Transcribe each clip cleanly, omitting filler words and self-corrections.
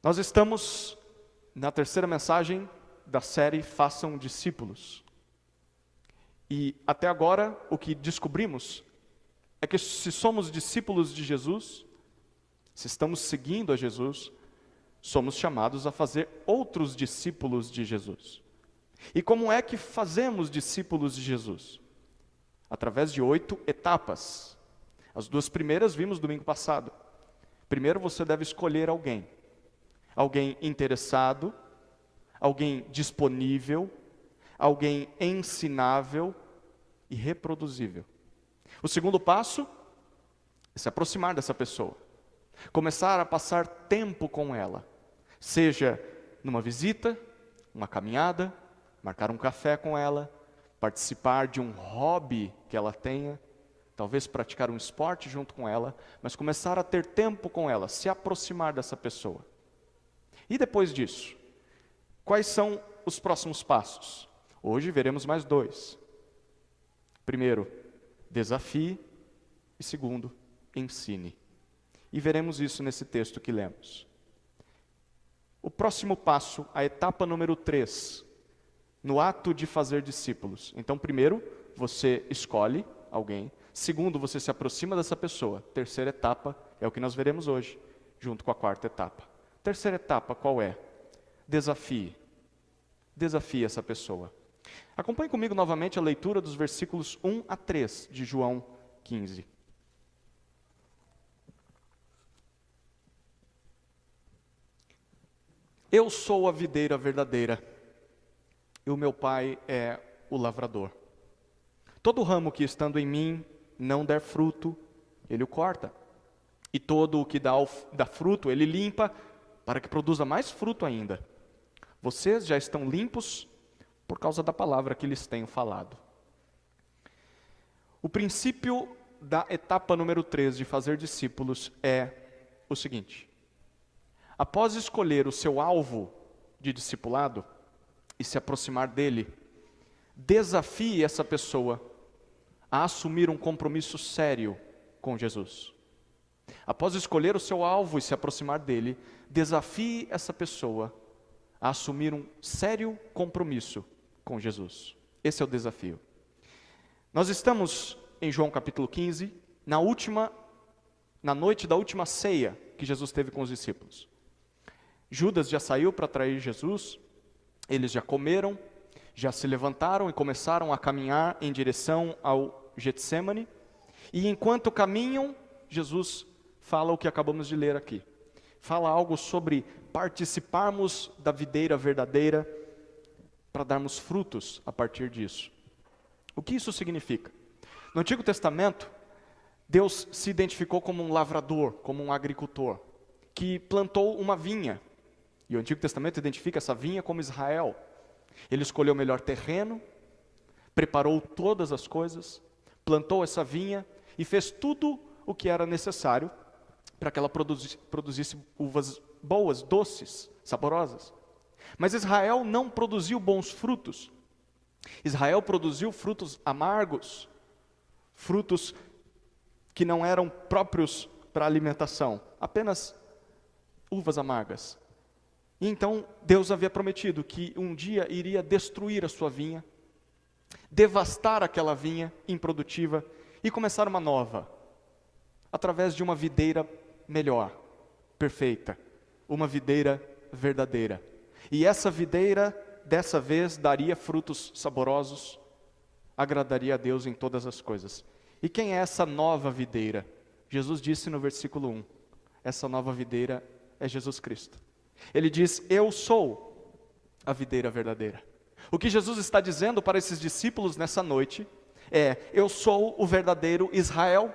Nós estamos na terceira mensagem da série Façam Discípulos. E até agora o que descobrimos é que se somos discípulos de Jesus, se estamos seguindo a Jesus, somos chamados a fazer outros discípulos de Jesus. E como é que fazemos discípulos de Jesus? Através de 8 etapas. As 2 primeiras vimos domingo passado. Primeiro você deve escolher alguém. Alguém interessado, alguém disponível, alguém ensinável e reproduzível. O segundo passo é se aproximar dessa pessoa. Começar a passar tempo com ela. Seja numa visita, uma caminhada, marcar um café com ela, participar de um hobby que ela tenha, talvez praticar um esporte junto com ela, mas começar a ter tempo com ela, se aproximar dessa pessoa. E depois disso, quais são os próximos passos? Hoje veremos mais 2. Primeiro, desafie, e segundo, ensine. E veremos isso nesse texto que lemos. O próximo passo, a etapa número 3, no ato de fazer discípulos. Então, primeiro, você escolhe alguém. Segundo, você se aproxima dessa pessoa. Terceira etapa é o que nós veremos hoje, junto com a 4ª etapa. Terceira etapa, qual é? Desafie. Desafie essa pessoa. Acompanhe comigo novamente a leitura dos versículos 1 a 3 de João 15. Eu sou a videira verdadeira, e o meu Pai é o lavrador. Todo ramo que estando em mim não der fruto, ele o corta. E todo o que dá fruto, ele limpa, para que produza mais fruto ainda. Vocês já estão limpos por causa da palavra que lhes tenho falado. O princípio da etapa número 3 de fazer discípulos é o seguinte: após escolher o seu alvo de discipulado e se aproximar dele, desafie essa pessoa a assumir um compromisso sério com Jesus. Após escolher o seu alvo e se aproximar dele, desafie essa pessoa a assumir um sério compromisso com Jesus. Esse é o desafio. Nós estamos em João capítulo 15, na noite da última ceia que Jesus teve com os discípulos. Judas já saiu para trair Jesus, eles já comeram, já se levantaram e começaram a caminhar em direção ao Getsêmani. E enquanto caminham, Jesus fala o que acabamos de ler aqui. Fala algo sobre participarmos da videira verdadeira para darmos frutos a partir disso. O que isso significa? No Antigo Testamento, Deus se identificou como um lavrador, como um agricultor, que plantou uma vinha. E o Antigo Testamento identifica essa vinha como Israel. Ele escolheu o melhor terreno, preparou todas as coisas, plantou essa vinha e fez tudo o que era necessário para que ela produzisse uvas boas, doces, saborosas. Mas Israel não produziu bons frutos. Israel produziu frutos amargos, frutos que não eram próprios para a alimentação, apenas uvas amargas. E então Deus havia prometido que um dia iria destruir a sua vinha, devastar aquela vinha improdutiva e começar uma nova, através de uma videira melhor, perfeita, uma videira verdadeira. E essa videira, dessa vez, daria frutos saborosos, agradaria a Deus em todas as coisas. E quem é essa nova videira? Jesus disse no versículo 1, essa nova videira é Jesus Cristo. Ele diz, eu sou a videira verdadeira. O que Jesus está dizendo para esses discípulos nessa noite é, eu sou o verdadeiro Israel.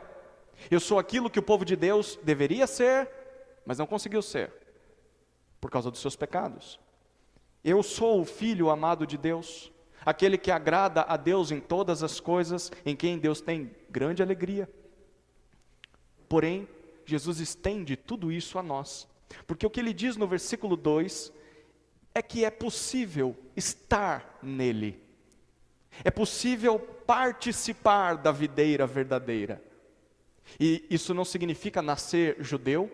Eu sou aquilo que o povo de Deus deveria ser, mas não conseguiu ser, por causa dos seus pecados. Eu sou o Filho amado de Deus, aquele que agrada a Deus em todas as coisas, em quem Deus tem grande alegria. Porém, Jesus estende tudo isso a nós, porque o que ele diz no versículo 2 é que é possível estar nele, é possível participar da videira verdadeira. E isso não significa nascer judeu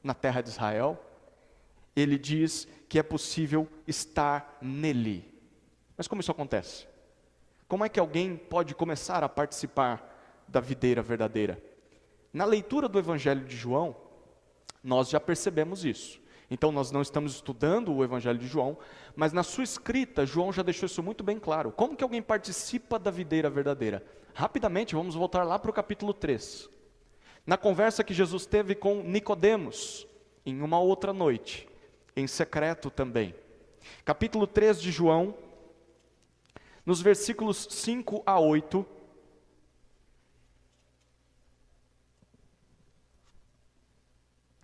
na terra de Israel. ele diz que é possível estar nele. Mas como isso acontece? Como é que alguém pode começar a participar da videira verdadeira? Na leitura do Evangelho de João, nós já percebemos isso. Então nós não estamos estudando o Evangelho de João, mas na sua escrita, João já deixou isso muito bem claro. Como que alguém participa da videira verdadeira? Rapidamente, vamos voltar lá para o capítulo 3. Na conversa que Jesus teve com Nicodemos, em uma outra noite, em secreto também. Capítulo 3 de João, nos versículos 5 a 8,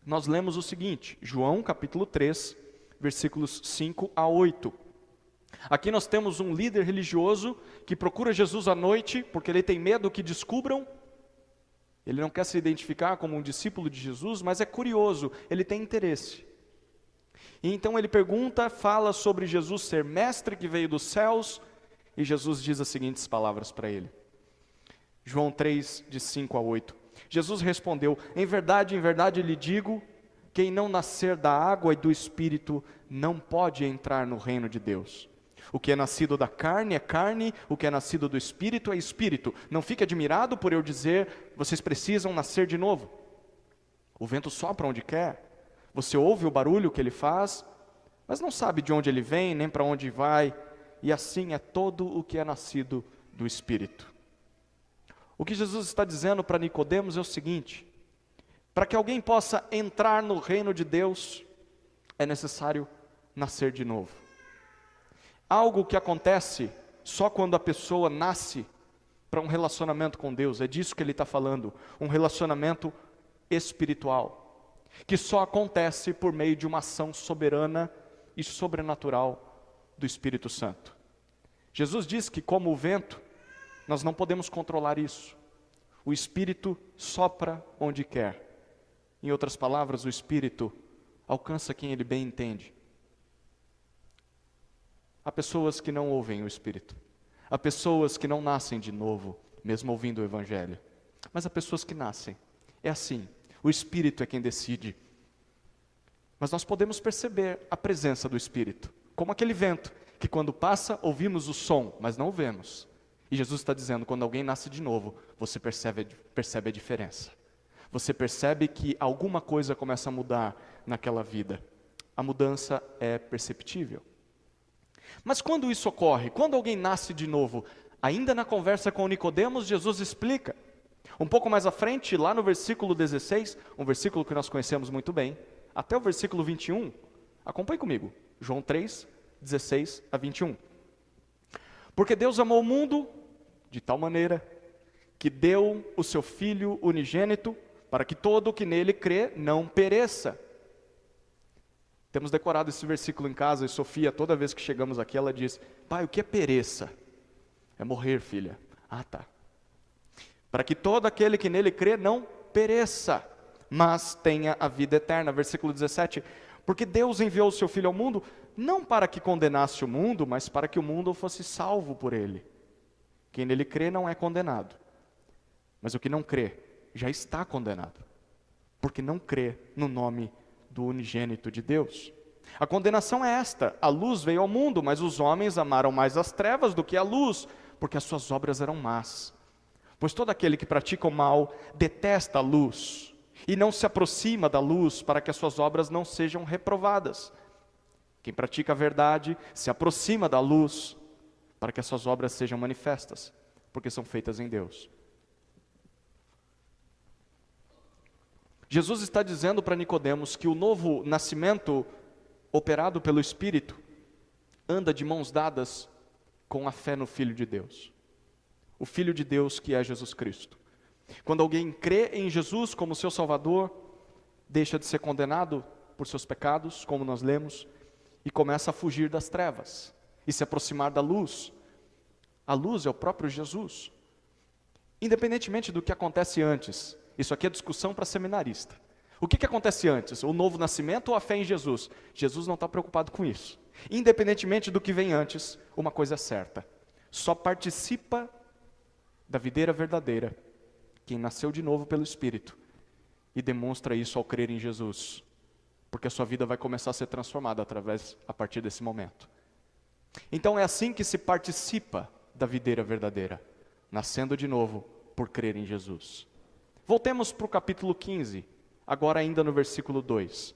nós lemos o seguinte, João capítulo 3, versículos 5 a 8. Aqui nós temos um líder religioso que procura Jesus à noite, porque ele tem medo que descubram. Ele não quer se identificar como um discípulo de Jesus, mas é curioso, ele tem interesse. E então ele pergunta, fala sobre Jesus ser mestre que veio dos céus, e Jesus diz as seguintes palavras para ele. João 3, de 5 a 8. Jesus respondeu, em verdade lhe digo, quem não nascer da água e do Espírito não pode entrar no reino de Deus. O que é nascido da carne é carne, o que é nascido do Espírito é Espírito. Não fique admirado por eu dizer, vocês precisam nascer de novo. O vento sopra onde quer, você ouve o barulho que ele faz, mas não sabe de onde ele vem, nem para onde vai, e assim é todo o que é nascido do Espírito. O que Jesus está dizendo para Nicodemos é o seguinte, para que alguém possa entrar no reino de Deus, é necessário nascer de novo. Algo que acontece só quando a pessoa nasce para um relacionamento com Deus, é disso que ele está falando, um relacionamento espiritual, que só acontece por meio de uma ação soberana e sobrenatural do Espírito Santo. Jesus diz que como o vento, nós não podemos controlar isso. O Espírito sopra onde quer. Em outras palavras, o Espírito alcança quem ele bem entende. Há pessoas que não ouvem o Espírito. Há pessoas que não nascem de novo, mesmo ouvindo o Evangelho. Mas há pessoas que nascem. É assim, o Espírito é quem decide. Mas nós podemos perceber a presença do Espírito, como aquele vento, que quando passa, ouvimos o som, mas não o vemos. E Jesus está dizendo, quando alguém nasce de novo, você percebe a diferença. Você percebe que alguma coisa começa a mudar naquela vida. A mudança é perceptível. Mas quando isso ocorre, quando alguém nasce de novo, ainda na conversa com Nicodemos, Jesus explica. Um pouco mais à frente, lá no versículo 16, um versículo que nós conhecemos muito bem, até o versículo 21, acompanhe comigo, João 3, 16 a 21. Porque Deus amou o mundo de tal maneira que deu o seu Filho unigênito para que todo o que nele crê não pereça. Temos decorado esse versículo em casa e Sofia, toda vez que chegamos aqui, ela diz, pai, o que é pereça? É morrer, filha. Ah, tá. Para que todo aquele que nele crê não pereça, mas tenha a vida eterna. Versículo 17. Porque Deus enviou o seu Filho ao mundo, não para que condenasse o mundo, mas para que o mundo fosse salvo por ele. Quem nele crê não é condenado. Mas o que não crê já está condenado, porque não crê no nome do unigênito de Deus. A condenação é esta: a luz veio ao mundo, mas os homens amaram mais as trevas do que a luz, porque as suas obras eram más. Pois todo aquele que pratica o mal detesta a luz e não se aproxima da luz para que as suas obras não sejam reprovadas. Quem pratica a verdade se aproxima da luz para que as suas obras sejam manifestas, porque são feitas em Deus. Jesus está dizendo para Nicodemos que o novo nascimento operado pelo Espírito anda de mãos dadas com a fé no Filho de Deus. O Filho de Deus que é Jesus Cristo. Quando alguém crê em Jesus como seu Salvador, deixa de ser condenado por seus pecados, como nós lemos, e começa a fugir das trevas e se aproximar da luz. A luz é o próprio Jesus. Independentemente do que acontece antes, isso aqui é discussão para seminarista. O que acontece antes? O novo nascimento ou a fé em Jesus? Jesus não está preocupado com isso. Independentemente do que vem antes, uma coisa é certa: só participa da videira verdadeira quem nasceu de novo pelo Espírito e demonstra isso ao crer em Jesus. porque a sua vida vai começar a ser transformada a partir desse momento. Então é assim que se participa da videira verdadeira, nascendo de novo por crer em Jesus. Voltemos para o capítulo 15, agora ainda no versículo 2.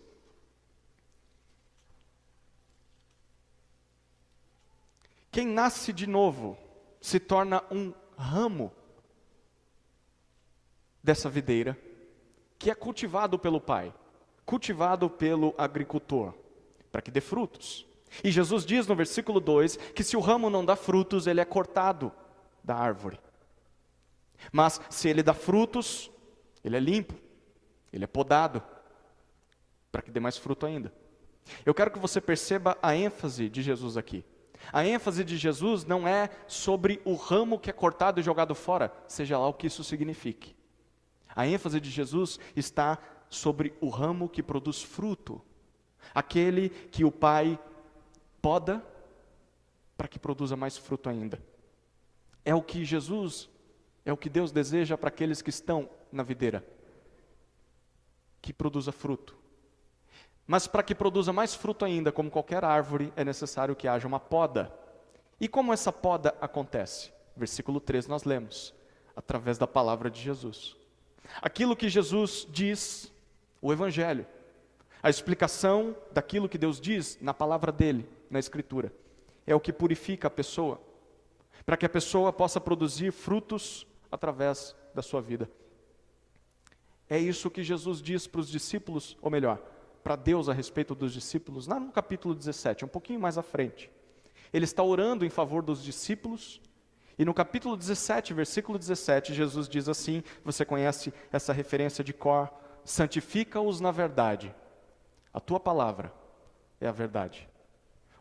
Quem nasce de novo se torna um ramo dessa videira, que é cultivado pelo Pai, cultivado pelo agricultor, para que dê frutos. E Jesus diz no versículo 2, que se o ramo não dá frutos, ele é cortado da árvore. Mas se ele dá frutos, ele é limpo, ele é podado, para que dê mais fruto ainda. Eu quero que você perceba a ênfase de Jesus aqui. A ênfase de Jesus não é sobre o ramo que é cortado e jogado fora, seja lá o que isso signifique. A ênfase de Jesus está sobre o ramo que produz fruto, aquele que o Pai poda para que produza mais fruto ainda. É o que Deus deseja para aqueles que estão na videira, que produza fruto. Mas para que produza mais fruto ainda, como qualquer árvore, é necessário que haja uma poda. E como essa poda acontece? Versículo 3 nós lemos, através da palavra de Jesus. Aquilo que Jesus diz, o Evangelho, a explicação daquilo que Deus diz na palavra dele, na Escritura, é o que purifica a pessoa, para que a pessoa possa produzir frutos através da sua vida. É isso que Jesus diz para os discípulos, ou melhor, para Deus a respeito dos discípulos, lá no capítulo 17, um pouquinho mais à frente. Ele está orando em favor dos discípulos, e no capítulo 17, versículo 17, Jesus diz assim, você conhece essa referência de cor, santifica-os na verdade, a tua palavra é a verdade.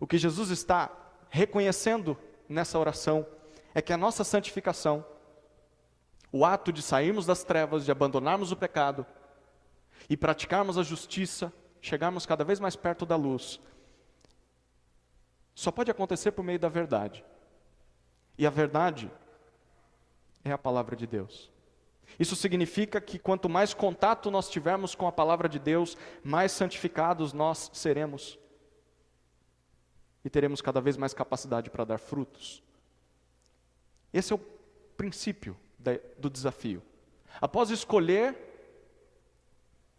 O que Jesus está reconhecendo nessa oração é que a nossa santificação, o ato de sairmos das trevas, de abandonarmos o pecado e praticarmos a justiça, chegarmos cada vez mais perto da luz, só pode acontecer por meio da verdade. E a verdade é a palavra de Deus. Isso significa que quanto mais contato nós tivermos com a palavra de Deus, mais santificados nós seremos. E teremos cada vez mais capacidade para dar frutos. Esse é o princípio do desafio. Após escolher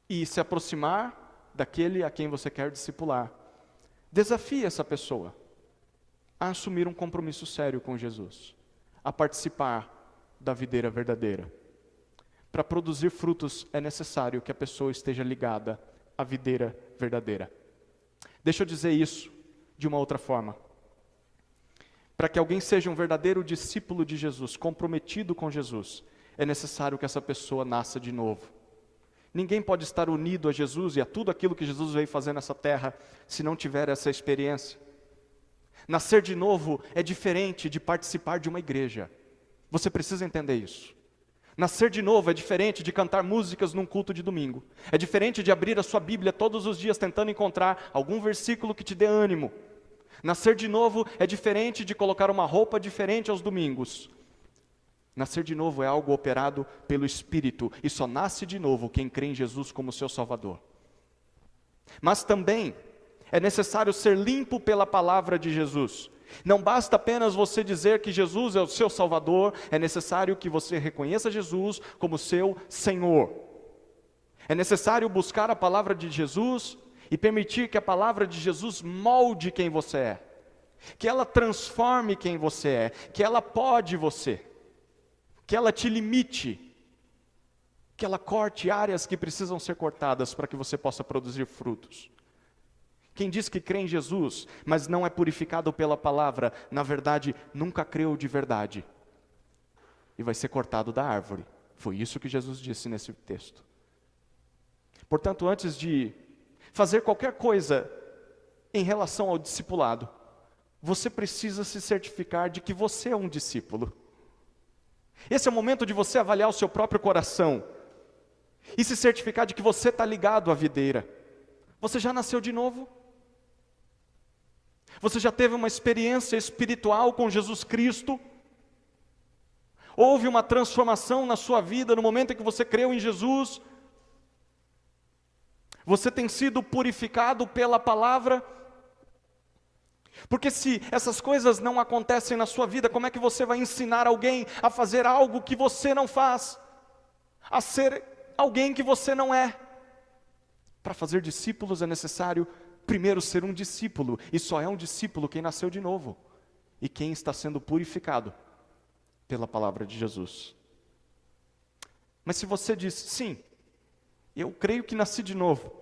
e se aproximar daquele a quem você quer discipular, desafie essa pessoa a assumir um compromisso sério com Jesus, a participar da videira verdadeira. Para produzir frutos é necessário que a pessoa esteja ligada à videira verdadeira. Deixa eu dizer isso de uma outra forma. Para que alguém seja um verdadeiro discípulo de Jesus, comprometido com Jesus, é necessário que essa pessoa nasça de novo. Ninguém pode estar unido a Jesus e a tudo aquilo que Jesus veio fazer nessa terra, se não tiver essa experiência. Nascer de novo é diferente de participar de uma igreja. Você precisa entender isso. Nascer de novo é diferente de cantar músicas num culto de domingo. É diferente de abrir a sua Bíblia todos os dias tentando encontrar algum versículo que te dê ânimo. Nascer de novo é diferente de colocar uma roupa diferente aos domingos. Nascer de novo é algo operado pelo Espírito, e só nasce de novo quem crê em Jesus como seu Salvador. Mas também é necessário ser limpo pela palavra de Jesus. Não basta apenas você dizer que Jesus é o seu Salvador, é necessário que você reconheça Jesus como seu Senhor. É necessário buscar a palavra de Jesus e permitir que a palavra de Jesus molde quem você é, que ela transforme quem você é, que ela pode você, que ela te limite, que ela corte áreas que precisam ser cortadas para que você possa produzir frutos. Quem diz que crê em Jesus, mas não é purificado pela palavra, na verdade, nunca creu de verdade. E vai ser cortado da árvore. Foi isso que Jesus disse nesse texto. Portanto, antes de fazer qualquer coisa em relação ao discipulado, você precisa se certificar de que você é um discípulo. Esse é o momento de você avaliar o seu próprio coração e se certificar de que você está ligado à videira. Você já nasceu de novo? Você já teve uma experiência espiritual com Jesus Cristo? Houve uma transformação na sua vida no momento em que você creu em Jesus? Você tem sido purificado pela palavra? Porque se essas coisas não acontecem na sua vida, como é que você vai ensinar alguém a fazer algo que você não faz? A ser alguém que você não é? Para fazer discípulos é necessário primeiro ser um discípulo, e só é um discípulo quem nasceu de novo, e quem está sendo purificado pela palavra de Jesus. Mas se você diz, sim, eu creio que nasci de novo,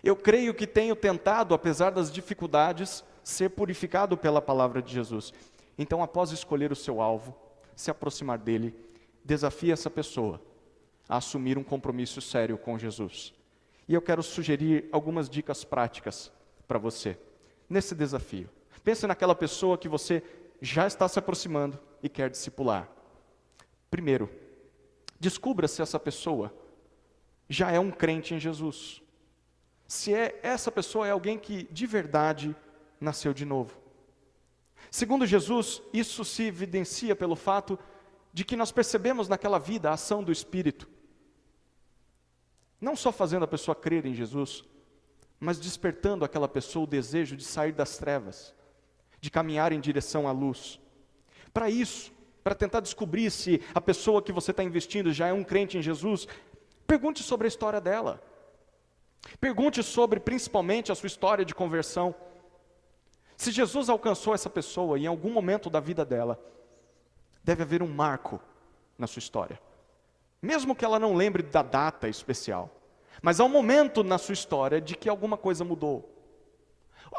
eu creio que tenho tentado, apesar das dificuldades, ser purificado pela palavra de Jesus. Então, após escolher o seu alvo, se aproximar dele, desafie essa pessoa a assumir um compromisso sério com Jesus. E eu quero sugerir algumas dicas práticas para você, nesse desafio. Pense naquela pessoa que você já está se aproximando e quer discipular. Primeiro, descubra se essa pessoa já é um crente em Jesus. Se essa pessoa é alguém que de verdade nasceu de novo. Segundo Jesus, isso se evidencia pelo fato de que nós percebemos naquela vida a ação do Espírito. Não só fazendo a pessoa crer em Jesus, mas despertando aquela pessoa o desejo de sair das trevas, de caminhar em direção à luz. Para isso, para tentar descobrir se a pessoa que você está investindo já é um crente em Jesus, pergunte sobre a história dela. Pergunte sobre, principalmente, a sua história de conversão. Se Jesus alcançou essa pessoa em algum momento da vida dela, deve haver um marco na sua história. Mesmo que ela não lembre da data especial, mas há um momento na sua história de que alguma coisa mudou.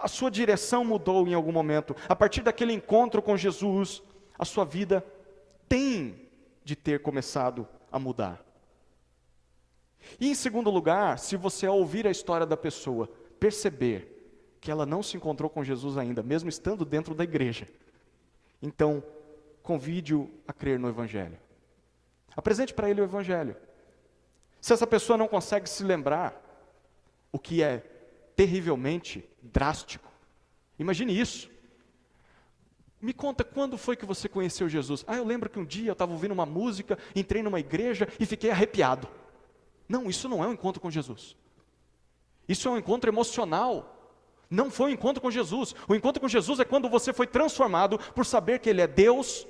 A sua direção mudou em algum momento. A partir daquele encontro com Jesus, a sua vida tem de ter começado a mudar. E em segundo lugar, se você ao ouvir a história da pessoa, perceber que ela não se encontrou com Jesus ainda, mesmo estando dentro da igreja, então convide-o a crer no Evangelho. Apresente para ele o Evangelho. Se essa pessoa não consegue se lembrar, o que é terrivelmente drástico, imagine isso. Me conta, quando foi que você conheceu Jesus? Eu lembro que um dia eu estava ouvindo uma música, entrei numa igreja e fiquei arrepiado. Não, isso não é um encontro com Jesus. Isso é um encontro emocional. Não foi um encontro com Jesus. O encontro com Jesus é quando você foi transformado por saber que Ele é Deus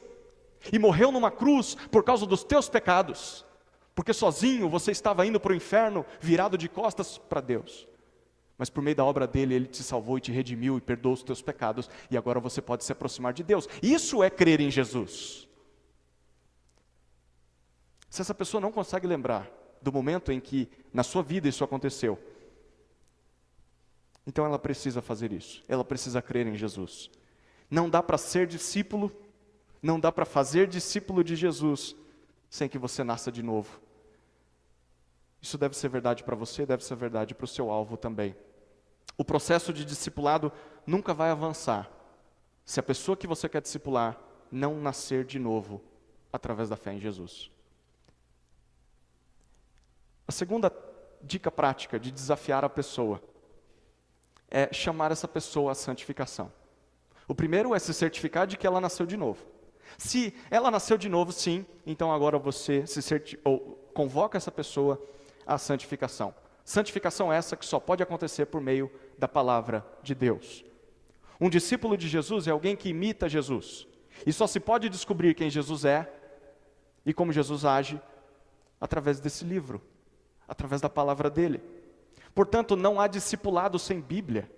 e morreu numa cruz por causa dos teus pecados. Porque sozinho você estava indo para o inferno, virado de costas para Deus. Mas por meio da obra dele, Ele te salvou e te redimiu e perdoou os teus pecados. E agora você pode se aproximar de Deus. Isso é crer em Jesus. Se essa pessoa não consegue lembrar do momento em que na sua vida isso aconteceu, então ela precisa fazer isso. Ela precisa crer em Jesus. Não dá para ser discípulo, não dá para fazer discípulo de Jesus sem que você nasça de novo. Isso deve ser verdade para você, deve ser verdade para o seu alvo também. O processo de discipulado nunca vai avançar se a pessoa que você quer discipular não nascer de novo através da fé em Jesus. A segunda dica prática de desafiar a pessoa é chamar essa pessoa à santificação. O primeiro é se certificar de que ela nasceu de novo. Se ela nasceu de novo, sim, então agora você convoca essa pessoa à santificação. Santificação essa que só pode acontecer por meio da palavra de Deus. Um discípulo de Jesus é alguém que imita Jesus. E só se pode descobrir quem Jesus é e como Jesus age através desse livro, através da palavra dele. Portanto, não há discipulado sem Bíblia,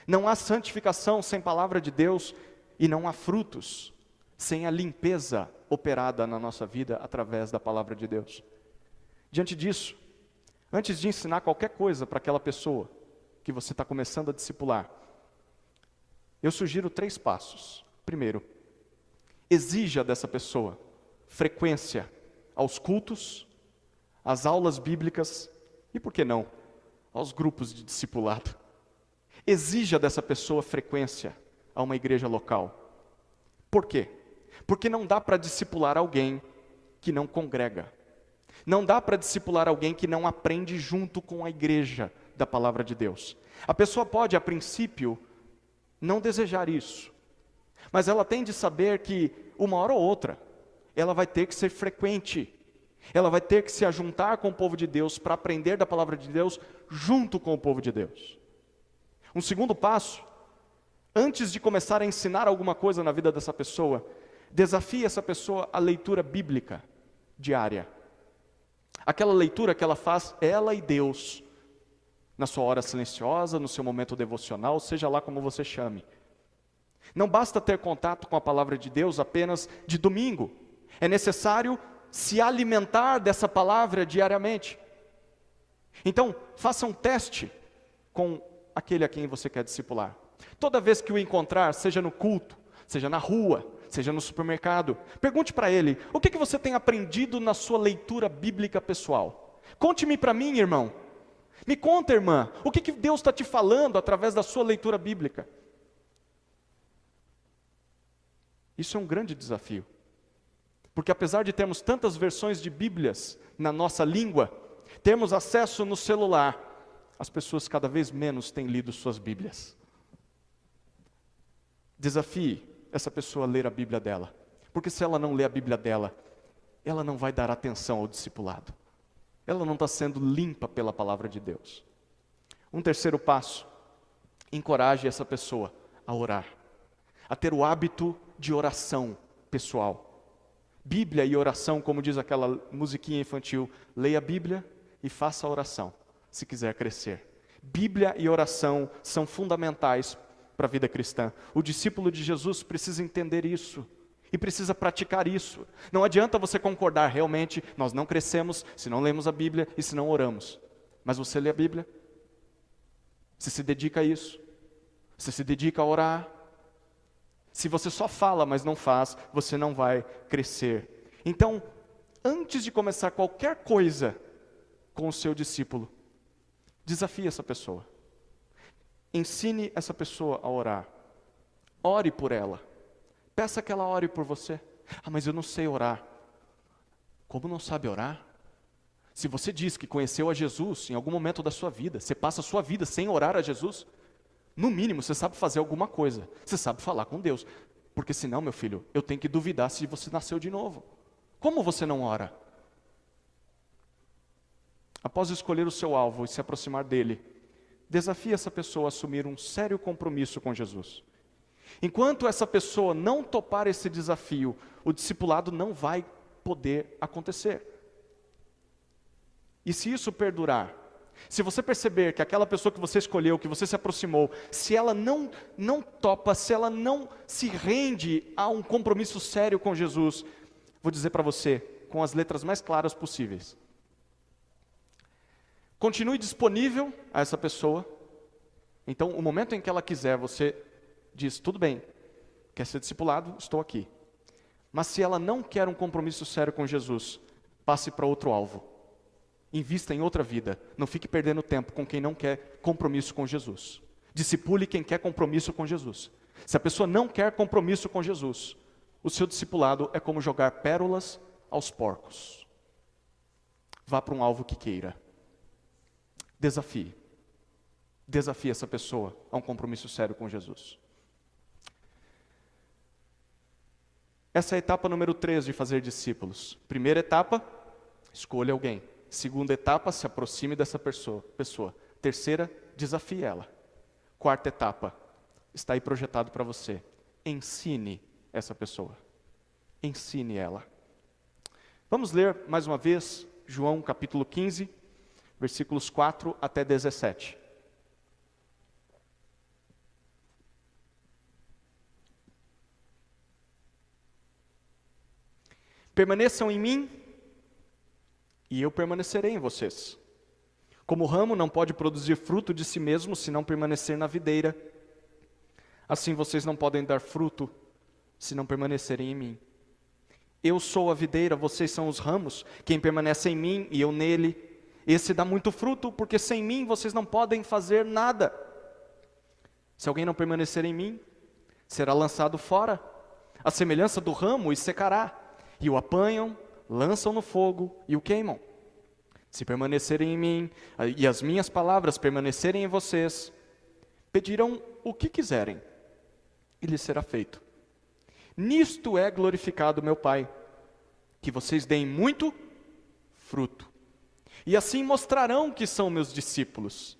não há santificação sem palavra de Deus e não há frutos sem a limpeza operada na nossa vida através da palavra de Deus. Diante disso, antes de ensinar qualquer coisa para aquela pessoa que você está começando a discipular, eu sugiro 3 passos. Primeiro, exija dessa pessoa frequência aos cultos, às aulas bíblicas e, por que não, aos grupos de discipulado. Exija dessa pessoa frequência a uma igreja local. Por quê? Porque não dá para discipular alguém que não congrega. Não dá para discipular alguém que não aprende junto com a igreja da palavra de Deus. A pessoa pode, a princípio, não desejar isso, mas ela tem de saber que, uma hora ou outra, ela vai ter que ser frequente Ela vai ter que se ajuntar com o povo de Deus para aprender da palavra de Deus junto com o povo de Deus. Um segundo passo, antes de começar a ensinar alguma coisa na vida dessa pessoa, desafie essa pessoa à leitura bíblica diária. Aquela leitura que ela faz, ela e Deus, na sua hora silenciosa, no seu momento devocional, seja lá como você chame. Não basta ter contato com a palavra de Deus apenas de domingo. É necessário se alimentar dessa palavra diariamente. Então, faça um teste com aquele a quem você quer discipular. Toda vez que o encontrar, seja no culto, seja na rua, seja no supermercado, pergunte para ele, o que você tem aprendido na sua leitura bíblica pessoal? Conte-me para mim, irmão. Me conta, irmã, o que Deus está te falando através da sua leitura bíblica? Isso é um grande desafio. Porque apesar de termos tantas versões de Bíblias na nossa língua, termos acesso no celular, as pessoas cada vez menos têm lido suas Bíblias. Desafie essa pessoa a ler a Bíblia dela. Porque se ela não ler a Bíblia dela, ela não vai dar atenção ao discipulado. Ela não está sendo limpa pela palavra de Deus. Um terceiro passo, encoraje essa pessoa a orar. A ter o hábito de oração pessoal. Bíblia e oração, como diz aquela musiquinha infantil, leia a Bíblia e faça a oração, se quiser crescer. Bíblia e oração são fundamentais para a vida cristã. O discípulo de Jesus precisa entender isso e precisa praticar isso. Não adianta você concordar, realmente, nós não crescemos se não lemos a Bíblia e se não oramos. Mas você lê a Bíblia? Você se dedica a isso? Você se dedica a orar? Se você só fala, mas não faz, você não vai crescer. Então, antes de começar qualquer coisa com o seu discípulo, desafie essa pessoa. Ensine essa pessoa a orar. Ore por ela. Peça que ela ore por você. Ah, mas eu não sei orar. Como não sabe orar? Se você diz que conheceu a Jesus em algum momento da sua vida, você passa a sua vida sem orar a Jesus, no mínimo, você sabe fazer alguma coisa. Você sabe falar com Deus. Porque senão, meu filho, eu tenho que duvidar se você nasceu de novo. Como você não ora? Após escolher o seu alvo e se aproximar dele, desafie essa pessoa a assumir um sério compromisso com Jesus. Enquanto essa pessoa não topar esse desafio, o discipulado não vai poder acontecer. E se isso perdurar, se você perceber que aquela pessoa que você escolheu, que você se aproximou, se ela não topa, se ela não se rende a um compromisso sério com Jesus, vou dizer para você, com as letras mais claras possíveis. Continue disponível a essa pessoa. Então, o momento em que ela quiser, você diz, tudo bem, quer ser discipulado? Estou aqui. Mas se ela não quer um compromisso sério com Jesus, passe para outro alvo. Invista em outra vida. Não fique perdendo tempo com quem não quer compromisso com Jesus. Discipule quem quer compromisso com Jesus. Se a pessoa não quer compromisso com Jesus, o seu discipulado é como jogar pérolas aos porcos. Vá para um alvo que queira. Desafie. Desafie essa pessoa a um compromisso sério com Jesus. Essa é a etapa número 3 de fazer discípulos. Primeira etapa, escolha alguém. Segunda etapa, se aproxime dessa pessoa. Terceira, desafie ela. Quarta etapa, está aí projetado para você. Ensine essa pessoa. Ensine ela. Vamos ler mais uma vez João capítulo 15, versículos 4 até 17. Permaneçam em mim, e eu permanecerei em vocês. Como o ramo não pode produzir fruto de si mesmo se não permanecer na videira, assim vocês não podem dar fruto se não permanecerem em mim. Eu sou a videira, vocês são os ramos. Quem permanece em mim e eu nele, esse dá muito fruto, porque sem mim vocês não podem fazer nada. Se alguém não permanecer em mim, será lançado fora, à semelhança do ramo, e secará. E o apanham, lançam no fogo e o queimam. Se permanecerem em mim, e as minhas palavras permanecerem em vocês, pedirão o que quiserem, e lhes será feito. Nisto é glorificado meu Pai, que vocês deem muito fruto. E assim mostrarão que são meus discípulos.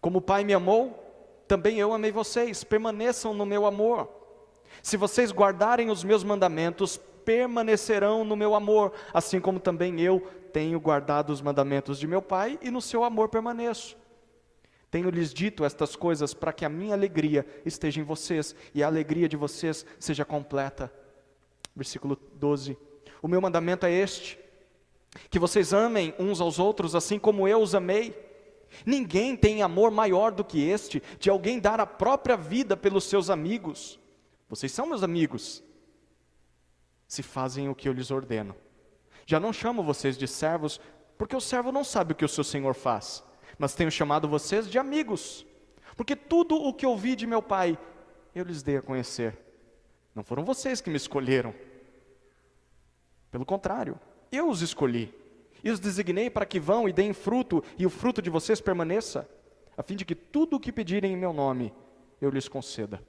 Como o Pai me amou, também eu amei vocês, permaneçam no meu amor. Se vocês guardarem os meus mandamentos, permanecerão no meu amor, assim como também eu tenho guardado os mandamentos de meu Pai e no seu amor permaneço. Tenho-lhes dito estas coisas para que a minha alegria esteja em vocês e a alegria de vocês seja completa. Versículo 12. O meu mandamento é este: que vocês amem uns aos outros assim como eu os amei. Ninguém tem amor maior do que este, de alguém dar a própria vida pelos seus amigos. Vocês são meus amigos, se fazem o que eu lhes ordeno. Já não chamo vocês de servos, porque o servo não sabe o que o seu senhor faz. Mas tenho chamado vocês de amigos, porque tudo o que ouvi de meu Pai, eu lhes dei a conhecer. Não foram vocês que me escolheram. Pelo contrário, eu os escolhi. E os designei para que vão e deem fruto, e o fruto de vocês permaneça, a fim de que tudo o que pedirem em meu nome, eu lhes conceda.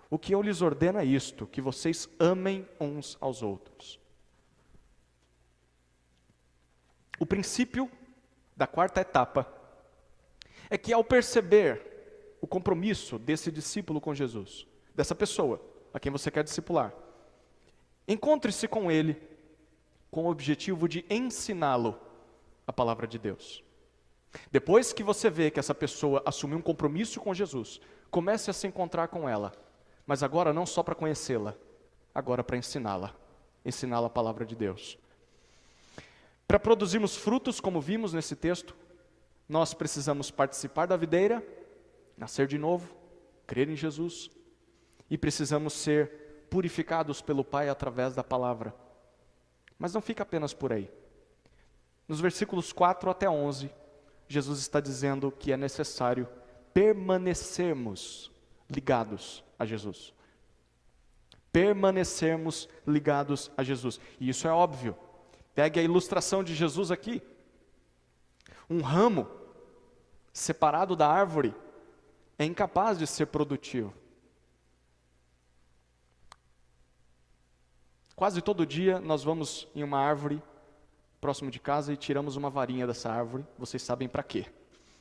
O que eu lhes ordeno é isto, que vocês amem uns aos outros. O princípio da quarta etapa é que ao perceber o compromisso desse discípulo com Jesus, dessa pessoa a quem você quer discipular, encontre-se com ele com o objetivo de ensiná-lo a palavra de Deus. Depois que você vê que essa pessoa assumiu um compromisso com Jesus, comece a se encontrar com ela, mas agora não só para conhecê-la, agora para ensiná-la a palavra de Deus. Para produzirmos frutos, como vimos nesse texto, nós precisamos participar da videira, nascer de novo, crer em Jesus, e precisamos ser purificados pelo Pai através da palavra. Mas não fica apenas por aí. Nos versículos 4 até 11, Jesus está dizendo que é necessário permanecermos ligados a Jesus. Permanecermos ligados a Jesus. E isso é óbvio. Pegue a ilustração de Jesus aqui. Um ramo separado da árvore é incapaz de ser produtivo. Quase todo dia nós vamos em uma árvore próximo de casa e tiramos uma varinha dessa árvore. Vocês sabem para quê?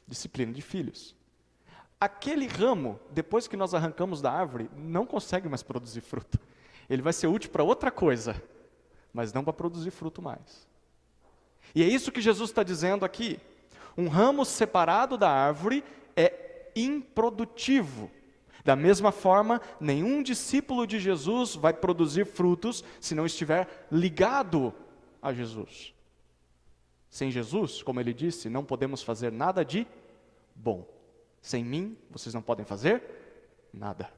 Disciplina de filhos. Aquele ramo, depois que nós arrancamos da árvore, não consegue mais produzir fruto. Ele vai ser útil para outra coisa, mas não para produzir fruto mais. E é isso que Jesus está dizendo aqui. Um ramo separado da árvore é improdutivo. Da mesma forma, nenhum discípulo de Jesus vai produzir frutos se não estiver ligado a Jesus. Sem Jesus, como ele disse, não podemos fazer nada de bom. Sem mim, vocês não podem fazer nada.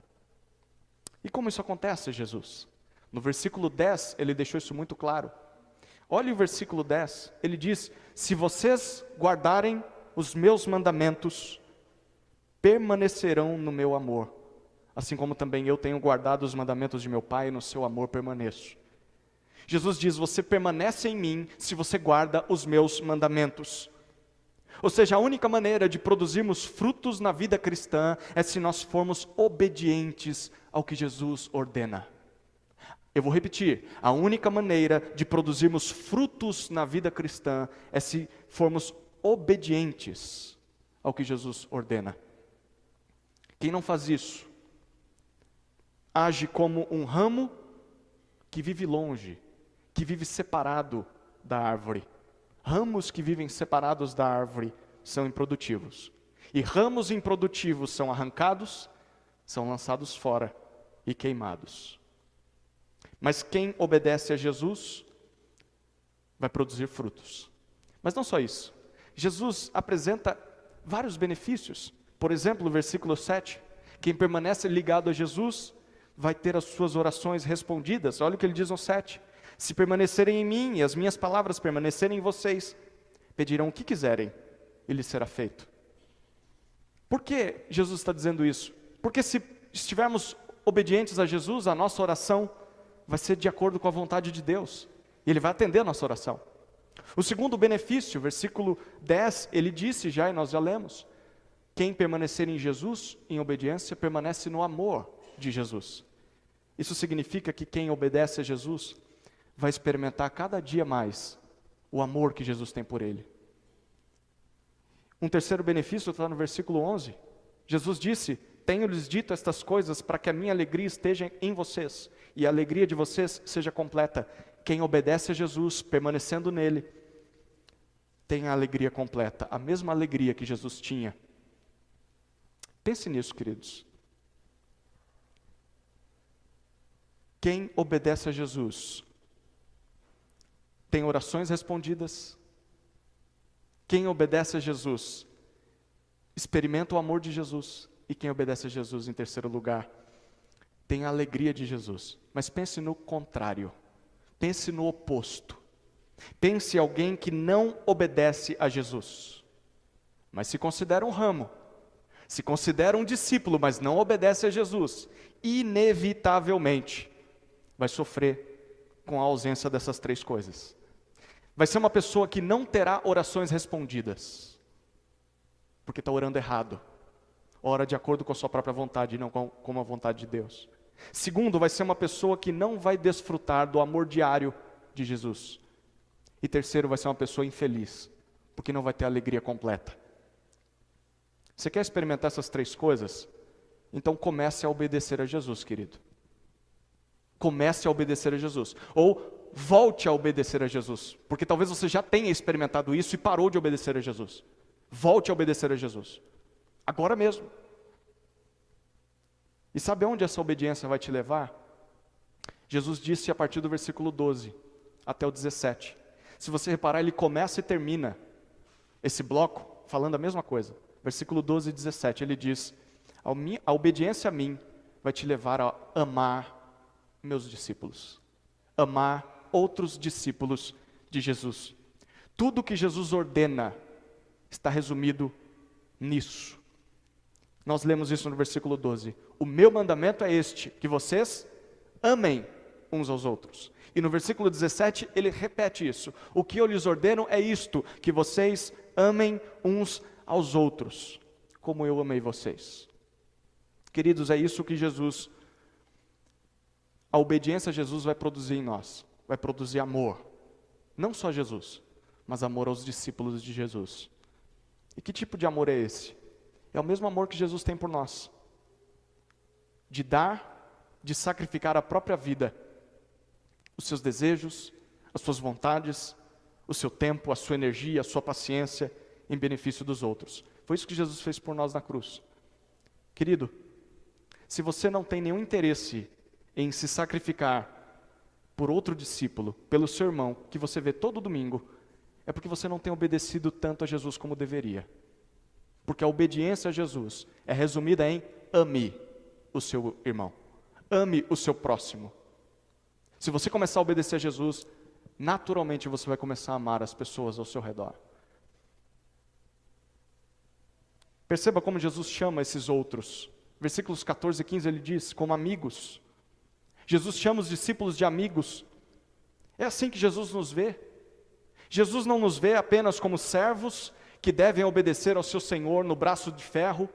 E como isso acontece, Jesus? No versículo 10, ele deixou isso muito claro. Olhe o versículo 10, ele diz: se vocês guardarem os meus mandamentos, permanecerão no meu amor, assim como também eu tenho guardado os mandamentos de meu Pai, e no seu amor permaneço. Jesus diz: você permanece em mim se você guarda os meus mandamentos. Ou seja, a única maneira de produzirmos frutos na vida cristã é se nós formos obedientes ao que Jesus ordena. Eu vou repetir, a única maneira de produzirmos frutos na vida cristã é se formos obedientes ao que Jesus ordena. Quem não faz isso, age como um ramo que vive longe, que vive separado da árvore. Ramos que vivem separados da árvore são improdutivos. E ramos improdutivos são arrancados, são lançados fora e queimados. Mas quem obedece a Jesus vai produzir frutos. Mas não só isso. Jesus apresenta vários benefícios. Por exemplo, no versículo 7, quem permanece ligado a Jesus vai ter as suas orações respondidas. Olha o que ele diz no 7. Se permanecerem em mim e as minhas palavras permanecerem em vocês, pedirão o que quiserem e lhes será feito. Por que Jesus está dizendo isso? Porque se estivermos obedientes a Jesus, a nossa oração vai ser de acordo com a vontade de Deus. E Ele vai atender a nossa oração. O segundo benefício, versículo 10, ele disse já, e nós já lemos: quem permanecer em Jesus, em obediência, permanece no amor de Jesus. Isso significa que quem obedece a Jesus vai experimentar cada dia mais o amor que Jesus tem por ele. Um terceiro benefício está no versículo 11. Jesus disse: tenho-lhes dito estas coisas para que a minha alegria esteja em vocês e a alegria de vocês seja completa. Quem obedece a Jesus, permanecendo nele, tem a alegria completa, a mesma alegria que Jesus tinha. Pense nisso, queridos. Quem obedece a Jesus tem orações respondidas. Quem obedece a Jesus experimenta o amor de Jesus. E quem obedece a Jesus, em terceiro lugar, tem a alegria de Jesus. Mas pense no contrário. Pense no oposto. Pense em alguém que não obedece a Jesus, mas se considera um ramo, se considera um discípulo, mas não obedece a Jesus. Inevitavelmente vai sofrer com a ausência dessas três coisas. Vai ser uma pessoa que não terá orações respondidas, porque está orando errado. Ora de acordo com a sua própria vontade e não com a vontade de Deus. Segundo, vai ser uma pessoa que não vai desfrutar do amor diário de Jesus. E terceiro, vai ser uma pessoa infeliz, porque não vai ter a alegria completa. Você quer experimentar essas três coisas? Então comece a obedecer a Jesus, querido. Comece a obedecer a Jesus. Ou volte a obedecer a Jesus, porque talvez você já tenha experimentado isso e parou de obedecer a Jesus. Volte a obedecer a Jesus. Agora mesmo. E sabe onde essa obediência vai te levar? Jesus disse a partir do versículo 12 até o 17. Se você reparar, ele começa e termina esse bloco falando a mesma coisa. Versículo 12 e 17, ele diz: a obediência a mim vai te levar a amar meus discípulos. Amar outros discípulos de Jesus. Tudo que Jesus ordena está resumido nisso. Nós lemos isso no versículo 12. O meu mandamento é este, que vocês amem uns aos outros. E no versículo 17 ele repete isso. O que eu lhes ordeno é isto, que vocês amem uns aos outros, como eu amei vocês. Queridos, é isso que a obediência a Jesus vai produzir em nós. Vai produzir amor. Não só a Jesus, mas amor aos discípulos de Jesus. E que tipo de amor é esse? É o mesmo amor que Jesus tem por nós. De dar, de sacrificar a própria vida, os seus desejos, as suas vontades, o seu tempo, a sua energia, a sua paciência, em benefício dos outros. Foi isso que Jesus fez por nós na cruz. Querido, se você não tem nenhum interesse em se sacrificar por outro discípulo, pelo seu irmão, que você vê todo domingo, é porque você não tem obedecido tanto a Jesus como deveria. Porque a obediência a Jesus é resumida em ame o seu irmão. Ame o seu próximo. Se você começar a obedecer a Jesus, naturalmente você vai começar a amar as pessoas ao seu redor. Perceba como Jesus chama esses outros. Versículos 14 e 15 ele diz, como amigos. Jesus chama os discípulos de amigos. É assim que Jesus nos vê. Jesus não nos vê apenas como servos que devem obedecer ao seu Senhor no braço de ferro.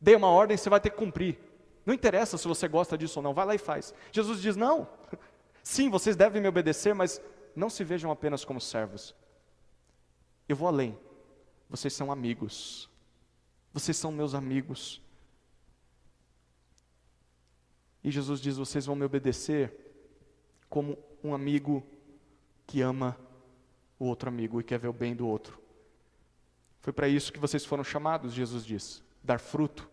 Dê uma ordem, você vai ter que cumprir. Não interessa se você gosta disso ou não, vai lá e faz. Jesus diz, não, sim, vocês devem me obedecer, mas não se vejam apenas como servos. Eu vou além, vocês são amigos. Vocês são meus amigos. E Jesus diz, vocês vão me obedecer como um amigo que ama o outro amigo e quer ver o bem do outro. Foi para isso que vocês foram chamados, Jesus diz, dar fruto,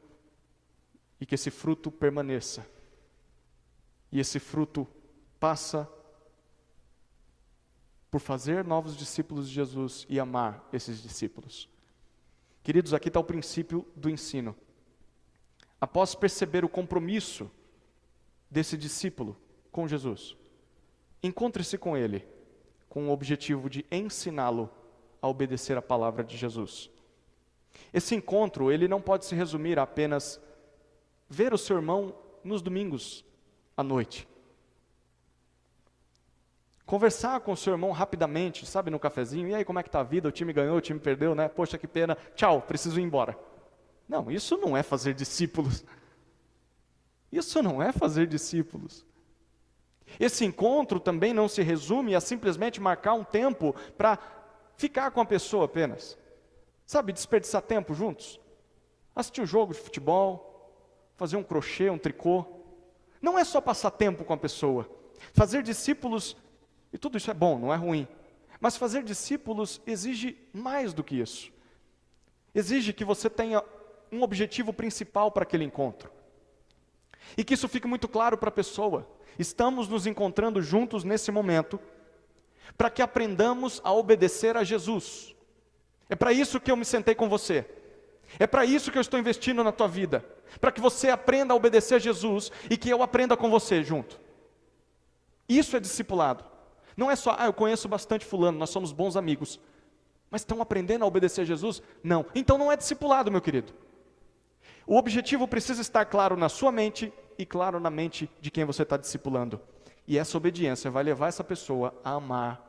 e que esse fruto permaneça. E esse fruto passa por fazer novos discípulos de Jesus e amar esses discípulos. Queridos, aqui está o princípio do ensino. Após perceber o compromisso desse discípulo com Jesus, encontre-se com ele, com o objetivo de ensiná-lo a obedecer a palavra de Jesus. Esse encontro, ele não pode se resumir a apenas ver o seu irmão nos domingos à noite. Conversar com o seu irmão rapidamente, sabe, no cafezinho, e aí, como é que está a vida? O time ganhou, o time perdeu, né? Poxa, que pena, tchau, preciso ir embora. Não, isso não é fazer discípulos. Isso não é fazer discípulos. Esse encontro também não se resume a simplesmente marcar um tempo para ficar com a pessoa apenas. Sabe, desperdiçar tempo juntos? Assistir um jogo de futebol, fazer um crochê, um tricô. Não é só passar tempo com a pessoa. Fazer discípulos, e tudo isso é bom, não é ruim. Mas fazer discípulos exige mais do que isso. Exige que você tenha um objetivo principal para aquele encontro. E que isso fique muito claro para a pessoa. Estamos nos encontrando juntos nesse momento para que aprendamos a obedecer a Jesus. É para isso que eu me sentei com você. É para isso que eu estou investindo na tua vida. Para que você aprenda a obedecer a Jesus e que eu aprenda com você junto. Isso é discipulado. Não é só, eu conheço bastante fulano, nós somos bons amigos. Mas estão aprendendo a obedecer a Jesus? Não. Então não é discipulado, meu querido. O objetivo precisa estar claro na sua mente e claro na mente de quem você está discipulando. E essa obediência vai levar essa pessoa a amar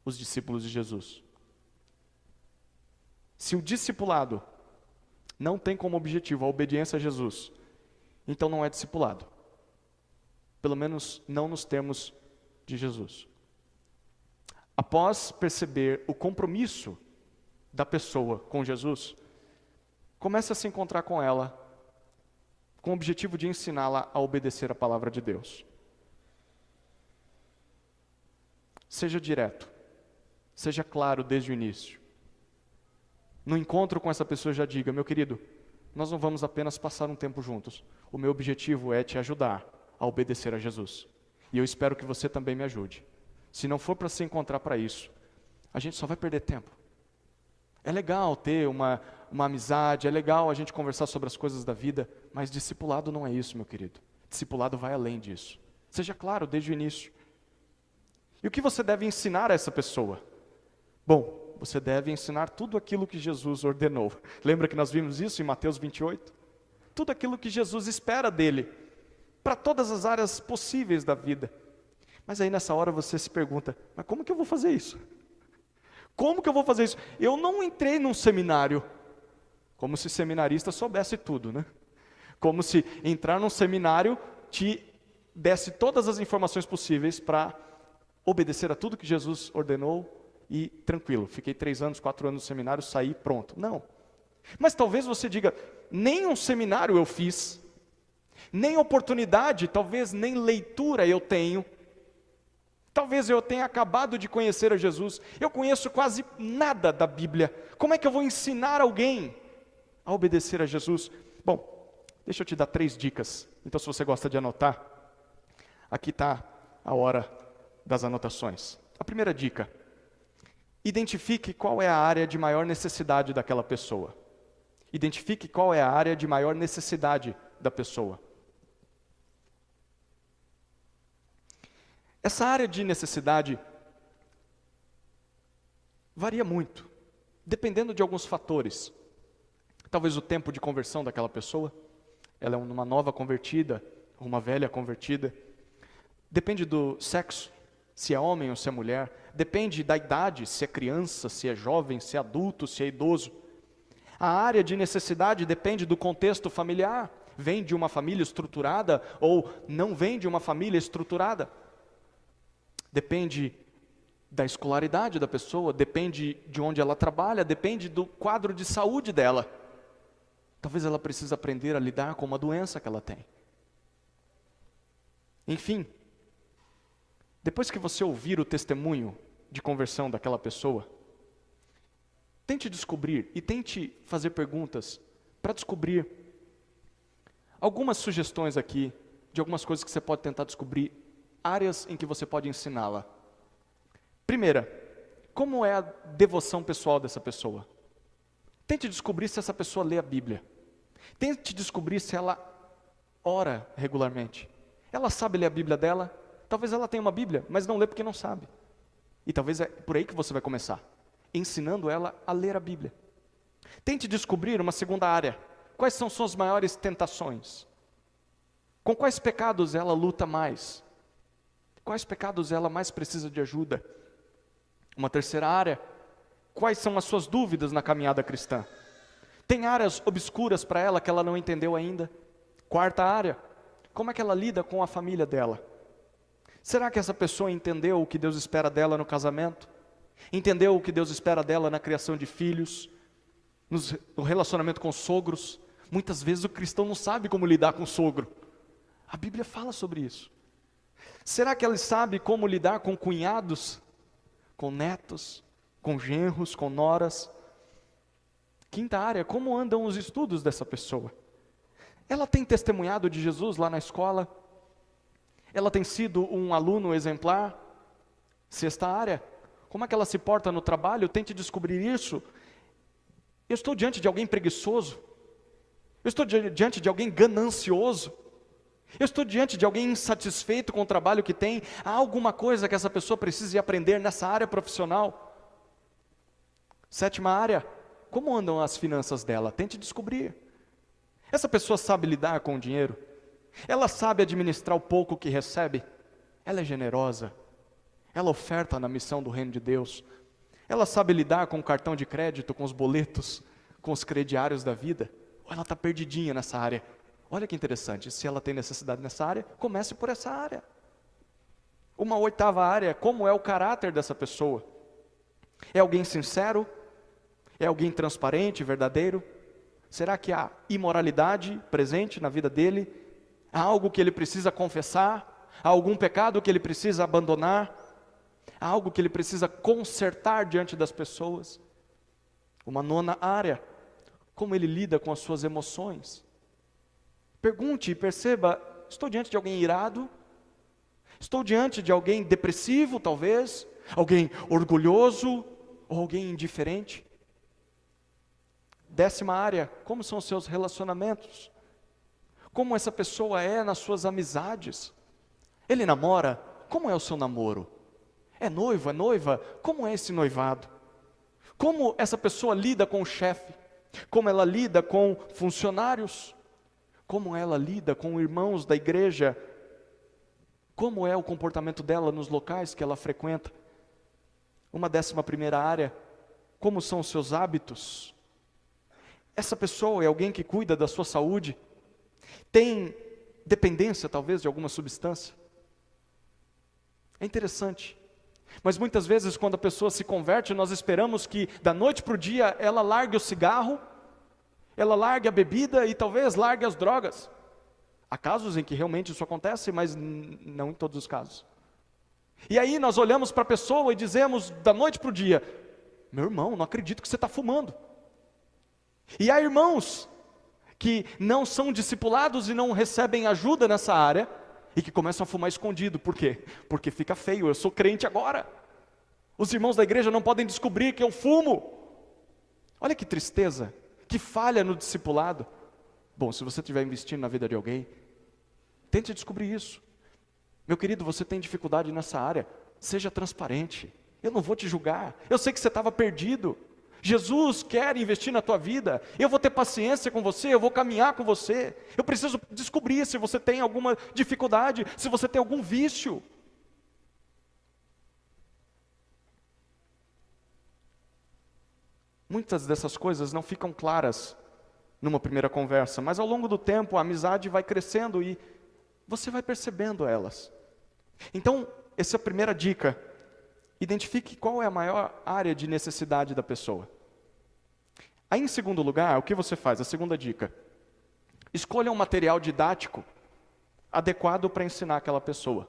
os discípulos de Jesus. Se o discipulado não tem como objetivo a obediência a Jesus, então não é discipulado. Pelo menos não nos termos de Jesus. Após perceber o compromisso da pessoa com Jesus, comece a se encontrar com ela, com o objetivo de ensiná-la a obedecer a palavra de Deus. Seja direto, seja claro desde o início. No encontro com essa pessoa já diga, meu querido, nós não vamos apenas passar um tempo juntos. O meu objetivo é te ajudar a obedecer a Jesus. E eu espero que você também me ajude. Se não for para se encontrar para isso, a gente só vai perder tempo. É legal ter uma amizade, é legal a gente conversar sobre as coisas da vida, mas discipulado não é isso, meu querido. Discipulado vai além disso. Seja claro desde o início. E o que você deve ensinar a essa pessoa? Bom, você deve ensinar tudo aquilo que Jesus ordenou. Lembra que nós vimos isso em Mateus 28? Tudo aquilo que Jesus espera dele, para todas as áreas possíveis da vida. Mas aí nessa hora você se pergunta, mas como que eu vou fazer isso? Como que eu vou fazer isso? Eu não entrei num seminário, como se seminarista soubesse tudo, né? Como se entrar num seminário te desse todas as informações possíveis para obedecer a tudo que Jesus ordenou e tranquilo, fiquei 3 anos, 4 anos no seminário, saí, pronto. Não. Mas talvez você diga, nem um seminário eu fiz, nem oportunidade, talvez nem leitura eu tenho. Talvez eu tenha acabado de conhecer a Jesus, eu conheço quase nada da Bíblia. Como é que eu vou ensinar alguém a obedecer a Jesus? Bom, deixa eu te dar 3 dicas. Então se você gosta de anotar, aqui está a hora das anotações. A primeira dica, identifique qual é a área de maior necessidade daquela pessoa. Identifique qual é a área de maior necessidade da pessoa. Essa área de necessidade varia muito, dependendo de alguns fatores. Talvez o tempo de conversão daquela pessoa, ela é uma nova convertida, uma velha convertida. Depende do sexo, se é homem ou se é mulher. Depende da idade, se é criança, se é jovem, se é adulto, se é idoso. A área de necessidade depende do contexto familiar. Vem de uma família estruturada ou não vem de uma família estruturada. Depende da escolaridade da pessoa, depende de onde ela trabalha, depende do quadro de saúde dela. Talvez ela precise aprender a lidar com uma doença que ela tem. Enfim, depois que você ouvir o testemunho de conversão daquela pessoa, tente descobrir e tente fazer perguntas para descobrir algumas sugestões aqui de algumas coisas que você pode tentar descobrir, áreas em que você pode ensiná-la. Primeira, como é a devoção pessoal dessa pessoa? Tente descobrir se essa pessoa lê a Bíblia. Tente descobrir se ela ora regularmente. Ela sabe ler a Bíblia dela? Talvez ela tenha uma Bíblia, mas não lê porque não sabe. E talvez é por aí que você vai começar, ensinando ela a ler a Bíblia. Tente descobrir uma segunda área. Quais são suas maiores tentações? Com quais pecados ela luta mais? Quais pecados ela mais precisa de ajuda? Uma terceira área, quais são as suas dúvidas na caminhada cristã? Tem áreas obscuras para ela que ela não entendeu ainda? Quarta área, como é que ela lida com a família dela? Será que essa pessoa entendeu o que Deus espera dela no casamento? Entendeu o que Deus espera dela na criação de filhos? No relacionamento com sogros? Muitas vezes o cristão não sabe como lidar com o sogro. A Bíblia fala sobre isso. Será que ela sabe como lidar com cunhados, com netos, com genros, com noras? Quinta área, como andam os estudos dessa pessoa? Ela tem testemunhado de Jesus lá na escola? Ela tem sido um aluno exemplar? Sexta área, como é que ela se porta no trabalho? Tente descobrir isso. Eu estou diante de alguém preguiçoso? Eu estou diante de alguém ganancioso? Eu estou diante de alguém insatisfeito com o trabalho que tem? Há alguma coisa que essa pessoa precise aprender nessa área profissional? Sétima área, como andam as finanças dela? Tente descobrir. Essa pessoa sabe lidar com o dinheiro? Ela sabe administrar o pouco que recebe? Ela é generosa? Ela oferta na missão do reino de Deus? Ela sabe lidar com o cartão de crédito, com os boletos, com os crediários da vida? Ou ela está perdidinha nessa área? Olha que interessante, se ela tem necessidade nessa área, comece por essa área. Uma oitava área, como é o caráter dessa pessoa? É alguém sincero? É alguém transparente, verdadeiro? Será que há imoralidade presente na vida dele? Há algo que ele precisa confessar? Há algum pecado que ele precisa abandonar? Há algo que ele precisa consertar diante das pessoas? Uma nona área, como ele lida com as suas emoções? Pergunte e perceba, estou diante de alguém irado? Estou diante de alguém depressivo, talvez? Alguém orgulhoso? Ou alguém indiferente? Décima área, como são os seus relacionamentos? Como essa pessoa é nas suas amizades? Ele namora? Como é o seu namoro? É noivo, é noiva? Como é esse noivado? Como essa pessoa lida com o chefe? Como ela lida com funcionários? Como ela lida com irmãos da igreja? Como é o comportamento dela nos locais que ela frequenta? Uma 11ª área, como são os seus hábitos? Essa pessoa é alguém que cuida da sua saúde? Tem dependência talvez de alguma substância? É interessante. Mas muitas vezes quando a pessoa se converte, nós esperamos que da noite para o dia ela largue o cigarro, ela largue a bebida e talvez largue as drogas. Há casos em que realmente isso acontece, mas não em todos os casos. E aí nós olhamos para a pessoa e dizemos da noite para o dia: meu irmão, não acredito que você está fumando. E há irmãos que não são discipulados e não recebem ajuda nessa área, e que começam a fumar escondido. Por quê? Porque fica feio, eu sou crente agora. Os irmãos da igreja não podem descobrir que eu fumo. Olha que tristeza, que falha no discipulado. Bom, se você estiver investindo na vida de alguém, tente descobrir isso. Meu querido, você tem dificuldade nessa área, seja transparente. Eu não vou te julgar, eu sei que você estava perdido. Jesus quer investir na tua vida, eu vou ter paciência com você, eu vou caminhar com você. Eu preciso descobrir se você tem alguma dificuldade, se você tem algum vício. Muitas dessas coisas não ficam claras numa primeira conversa, mas ao longo do tempo a amizade vai crescendo e você vai percebendo elas. Então, essa é a primeira dica. Identifique qual é a maior área de necessidade da pessoa. Aí, em segundo lugar, o que você faz? A segunda dica. Escolha um material didático adequado para ensinar aquela pessoa.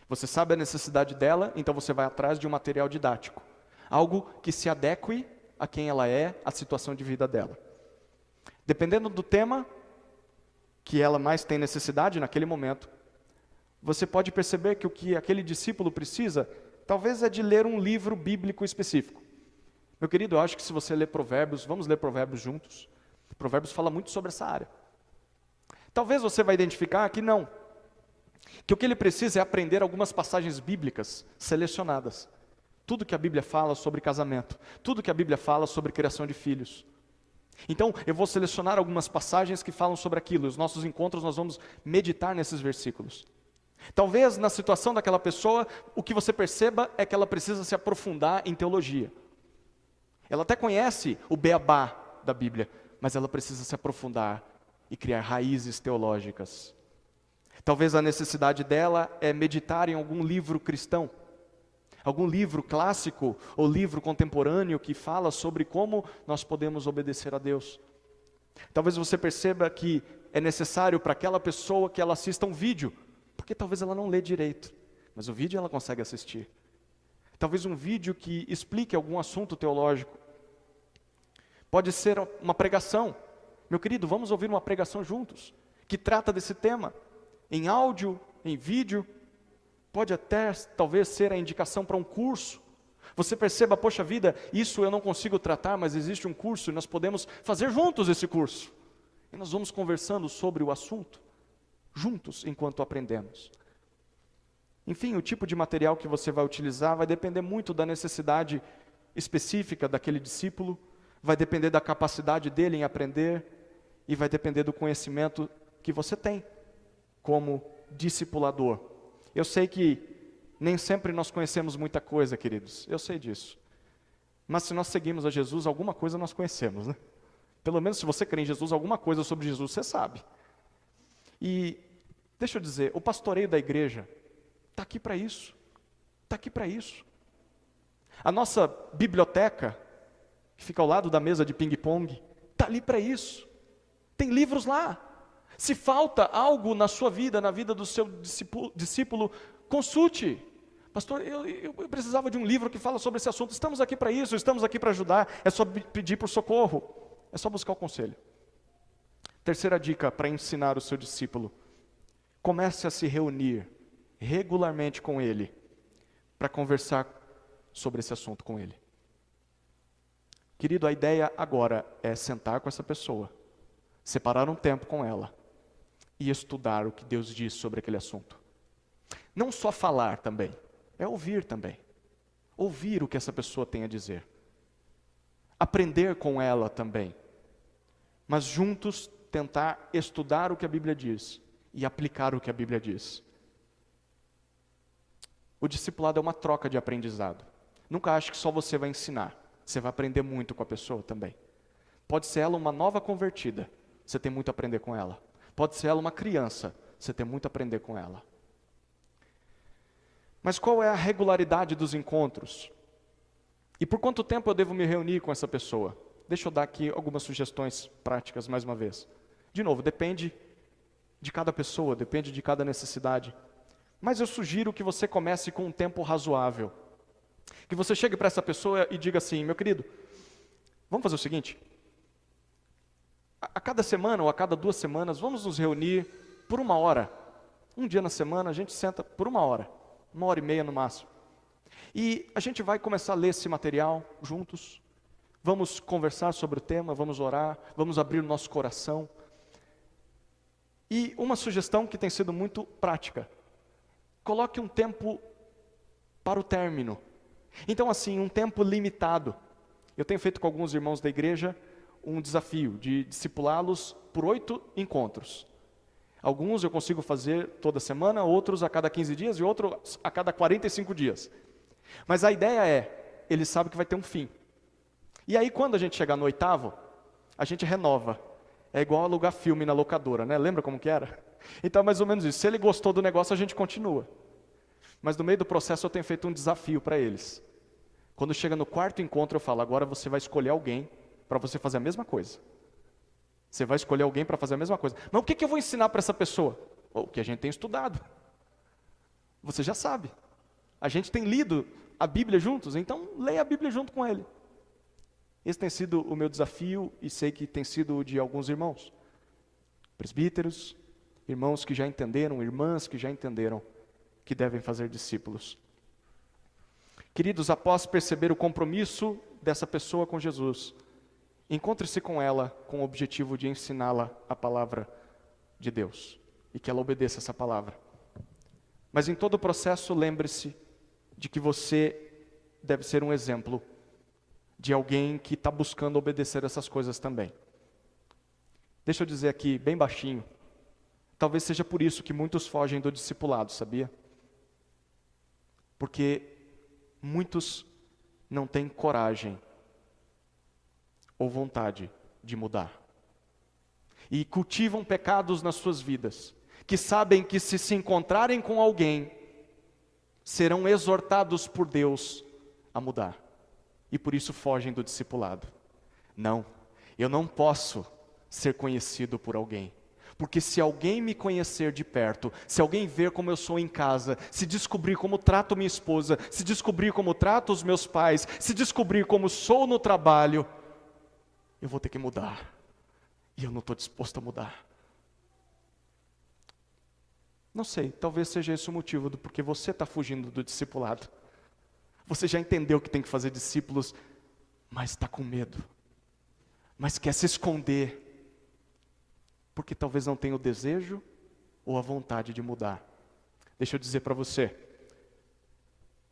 Você sabe a necessidade dela, então você vai atrás de um material didático. Algo que se adeque a quem ela é, a situação de vida dela. Dependendo do tema que ela mais tem necessidade naquele momento, você pode perceber que o que aquele discípulo precisa talvez é de ler um livro bíblico específico. Meu querido, eu acho que se você ler Provérbios, vamos ler Provérbios juntos. Provérbios fala muito sobre essa área. Talvez você vai identificar que não. Que o que ele precisa é aprender algumas passagens bíblicas selecionadas. Tudo que a Bíblia fala sobre casamento. Tudo que a Bíblia fala sobre criação de filhos. Então, eu vou selecionar algumas passagens que falam sobre aquilo. Os nossos encontros, nós vamos meditar nesses versículos. Talvez na situação daquela pessoa, o que você perceba é que ela precisa se aprofundar em teologia. Ela até conhece o beabá da Bíblia, mas ela precisa se aprofundar e criar raízes teológicas. Talvez a necessidade dela é meditar em algum livro cristão, algum livro clássico ou livro contemporâneo que fala sobre como nós podemos obedecer a Deus. Talvez você perceba que é necessário para aquela pessoa que ela assista um vídeo, porque talvez ela não lê direito, mas o vídeo ela consegue assistir. Talvez um vídeo que explique algum assunto teológico. Pode ser uma pregação. Meu querido, vamos ouvir uma pregação juntos, que trata desse tema, em áudio, em vídeo. Pode até, talvez, ser a indicação para um curso. Você perceba, poxa vida, isso eu não consigo tratar, mas existe um curso e nós podemos fazer juntos esse curso. E nós vamos conversando sobre o assunto, juntos, enquanto aprendemos. Enfim, o tipo de material que você vai utilizar vai depender muito da necessidade específica daquele discípulo, vai depender da capacidade dele em aprender e vai depender do conhecimento que você tem como discipulador. Eu sei que nem sempre nós conhecemos muita coisa, queridos, eu sei disso. Mas se nós seguimos a Jesus, alguma coisa nós conhecemos, né? Pelo menos se você crê em Jesus, alguma coisa sobre Jesus você sabe. E deixa eu dizer, o pastoreio da igreja está aqui para isso. Está aqui para isso. A nossa biblioteca, que fica ao lado da mesa de ping-pong, está ali para isso. Tem livros lá. Se falta algo na sua vida, na vida do seu discípulo, consulte. Pastor, eu precisava de um livro que fala sobre esse assunto. Estamos aqui para isso, estamos aqui para ajudar. É só pedir por socorro. É só buscar o conselho. Terceira dica para ensinar o seu discípulo. Comece a se reunir regularmente com ele, para conversar sobre esse assunto com ele. Querido, a ideia agora é sentar com essa pessoa, separar um tempo com ela e estudar o que Deus diz sobre aquele assunto. Não só falar também, é ouvir também. Ouvir o que essa pessoa tem a dizer. Aprender com ela também. Mas juntos tentar estudar o que a Bíblia diz e aplicar o que a Bíblia diz. O discipulado é uma troca de aprendizado. Nunca ache que só você vai ensinar. Você vai aprender muito com a pessoa também. Pode ser ela uma nova convertida. Você tem muito a aprender com ela. Pode ser ela uma criança. Você tem muito a aprender com ela. Mas qual é a regularidade dos encontros? E por quanto tempo eu devo me reunir com essa pessoa? Deixa eu dar aqui algumas sugestões práticas mais uma vez. De novo, depende de cada pessoa, depende de cada necessidade. Mas eu sugiro que você comece com um tempo razoável. Que você chegue para essa pessoa e diga assim: meu querido, vamos fazer o seguinte. A cada semana ou a cada 2 semanas, vamos nos reunir por 1 hora. Um dia na semana a gente senta por 1 hora. 1h30 no máximo. E a gente vai começar a ler esse material juntos. Vamos conversar sobre o tema, vamos orar, vamos abrir o nosso coração. E uma sugestão que tem sido muito prática. Coloque um tempo para o término. Então assim, um tempo limitado. Eu tenho feito com alguns irmãos da igreja um desafio de discipulá-los por 8 encontros. Alguns eu consigo fazer toda semana, outros a cada 15 dias e outros a cada 45 dias. Mas a ideia é, eles sabem que vai ter um fim. E aí quando a gente chegar no 8º, a gente renova. É igual alugar filme na locadora, né? Lembra como que era? Então é mais ou menos isso. Se ele gostou do negócio, a gente continua. Mas no meio do processo eu tenho feito um desafio para eles. Quando chega no 4º encontro eu falo: agora você vai escolher alguém para você fazer a mesma coisa. Você vai escolher alguém para fazer a mesma coisa. Mas o que eu vou ensinar para essa pessoa? O que a gente tem estudado. Você já sabe. A gente tem lido a Bíblia juntos, então leia a Bíblia junto com ele. Esse tem sido o meu desafio e sei que tem sido o de alguns irmãos. Presbíteros, irmãos que já entenderam, irmãs que já entenderam que devem fazer discípulos. Queridos, após perceber o compromisso dessa pessoa com Jesus, encontre-se com ela com o objetivo de ensiná-la a palavra de Deus e que ela obedeça essa palavra. Mas em todo o processo, lembre-se de que você deve ser um exemplo de alguém que está buscando obedecer essas coisas também. Deixa eu dizer aqui, bem baixinho, talvez seja por isso que muitos fogem do discipulado, sabia? Porque muitos não têm coragem ou vontade de mudar. E cultivam pecados nas suas vidas, que sabem que se encontrarem com alguém, serão exortados por Deus a mudar. E por isso fogem do discipulado. Não, eu não posso ser conhecido por alguém. Porque se alguém me conhecer de perto, se alguém ver como eu sou em casa, se descobrir como trato minha esposa, se descobrir como trato os meus pais, se descobrir como sou no trabalho, eu vou ter que mudar. E eu não estou disposto a mudar. Não sei, talvez seja esse o motivo do porquê você está fugindo do discipulado. Você já entendeu que tem que fazer discípulos, mas está com medo. Mas quer se esconder. Porque talvez não tenha o desejo ou a vontade de mudar. Deixa eu dizer para você.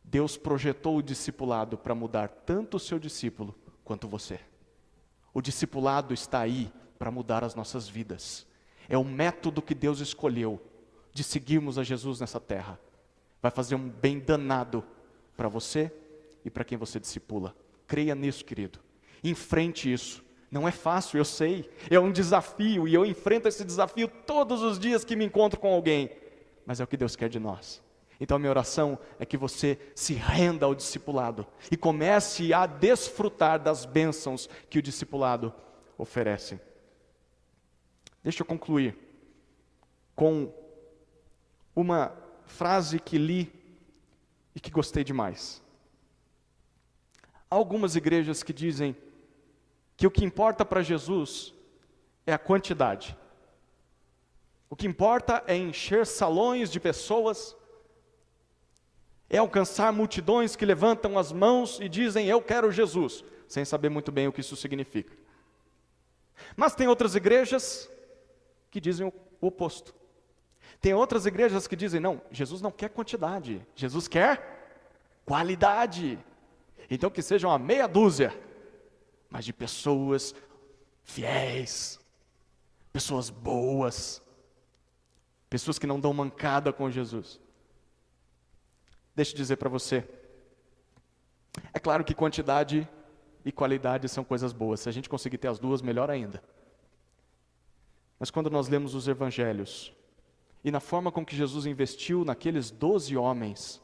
Deus projetou o discipulado para mudar tanto o seu discípulo quanto você. O discipulado está aí para mudar as nossas vidas. É o método que Deus escolheu de seguirmos a Jesus nessa terra. Vai fazer um bem danado para você e para quem você discipula. Creia nisso, querido. Enfrente isso. Não é fácil, eu sei. É um desafio e eu enfrento esse desafio todos os dias que me encontro com alguém. Mas é o que Deus quer de nós. Então a minha oração é que você se renda ao discipulado e comece a desfrutar das bênçãos que o discipulado oferece. Deixa eu concluir com uma frase que li e que gostei demais. Há algumas igrejas que dizem que o que importa para Jesus é a quantidade. O que importa é encher salões de pessoas, é alcançar multidões que levantam as mãos e dizem, eu quero Jesus, sem saber muito bem o que isso significa. Mas tem outras igrejas que dizem o oposto. Tem outras igrejas que dizem, não, Jesus não quer quantidade, Jesus quer qualidade. Então que seja uma meia dúzia, mas de pessoas fiéis, pessoas boas, pessoas que não dão mancada com Jesus. Deixa eu dizer para você, é claro que quantidade e qualidade são coisas boas, se a gente conseguir ter as duas, melhor ainda. Mas quando nós lemos os evangelhos, e na forma com que Jesus investiu naqueles 12 homens,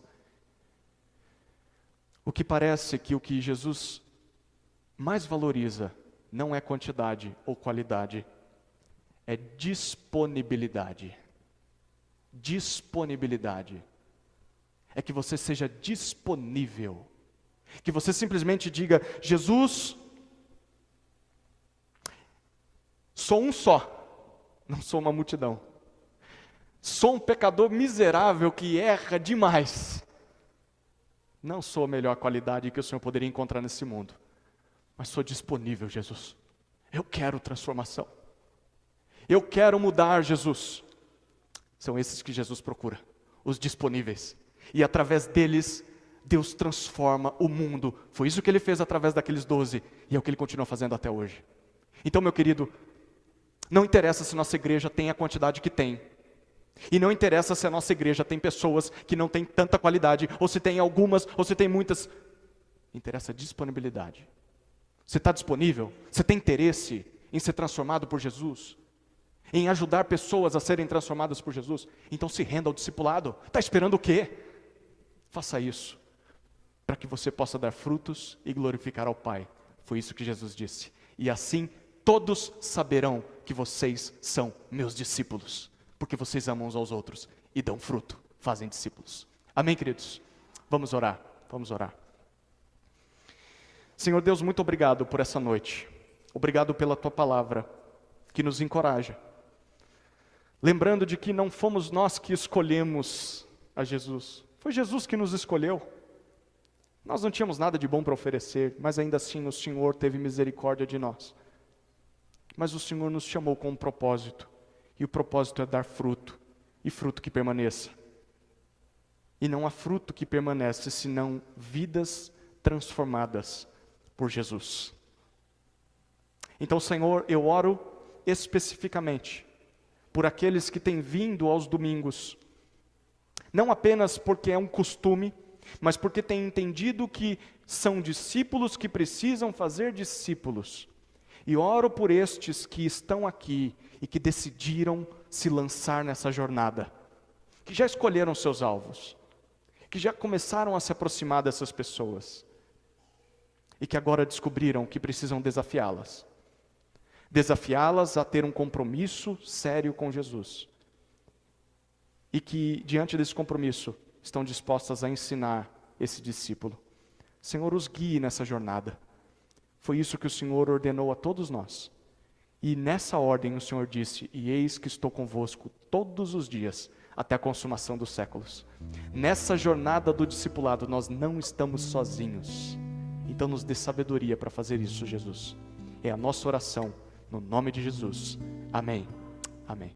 o que parece que o que Jesus mais valoriza não é quantidade ou qualidade, é disponibilidade. Disponibilidade. É que você seja disponível. Que você simplesmente diga, Jesus, sou um só, não sou uma multidão. Sou um pecador miserável que erra demais. Não sou a melhor qualidade que o Senhor poderia encontrar nesse mundo. Mas sou disponível, Jesus. Eu quero transformação. Eu quero mudar, Jesus. São esses que Jesus procura, os disponíveis. E através deles, Deus transforma o mundo. Foi isso que Ele fez através daqueles 12. E é o que Ele continua fazendo até hoje. Então, meu querido, não interessa se nossa igreja tem a quantidade que tem. E não interessa se a nossa igreja tem pessoas que não têm tanta qualidade, ou se tem algumas, ou se tem muitas. Interessa a disponibilidade. Você está disponível? Você tem interesse em ser transformado por Jesus? Em ajudar pessoas a serem transformadas por Jesus? Então se renda ao discipulado. Está esperando o quê? Faça isso, para que você possa dar frutos e glorificar ao Pai. Foi isso que Jesus disse. E assim todos saberão que vocês são meus discípulos, porque vocês amam uns aos outros e dão fruto, fazem discípulos. Amém, queridos? Vamos orar, vamos orar. Senhor Deus, muito obrigado por essa noite. Obrigado pela Tua palavra, que nos encoraja. Lembrando de que não fomos nós que escolhemos a Jesus. Foi Jesus que nos escolheu. Nós não tínhamos nada de bom para oferecer, mas ainda assim o Senhor teve misericórdia de nós. Mas o Senhor nos chamou com um propósito. E o propósito é dar fruto, e fruto que permaneça. E não há fruto que permanece, senão vidas transformadas por Jesus. Então, Senhor, eu oro especificamente por aqueles que têm vindo aos domingos, não apenas porque é um costume, mas porque têm entendido que são discípulos que precisam fazer discípulos. E oro por estes que estão aqui e que decidiram se lançar nessa jornada, que já escolheram seus alvos, que já começaram a se aproximar dessas pessoas e que agora descobriram que precisam desafiá-las. Desafiá-las a ter um compromisso sério com Jesus. E que, diante desse compromisso, estão dispostas a ensinar esse discípulo. Senhor, os guie nessa jornada. Foi isso que o Senhor ordenou a todos nós. E nessa ordem o Senhor disse: e eis que estou convosco todos os dias, até a consumação dos séculos. Nessa jornada do discipulado, nós não estamos sozinhos. Então nos dê sabedoria para fazer isso, Jesus. É a nossa oração, no nome de Jesus. Amém. Amém.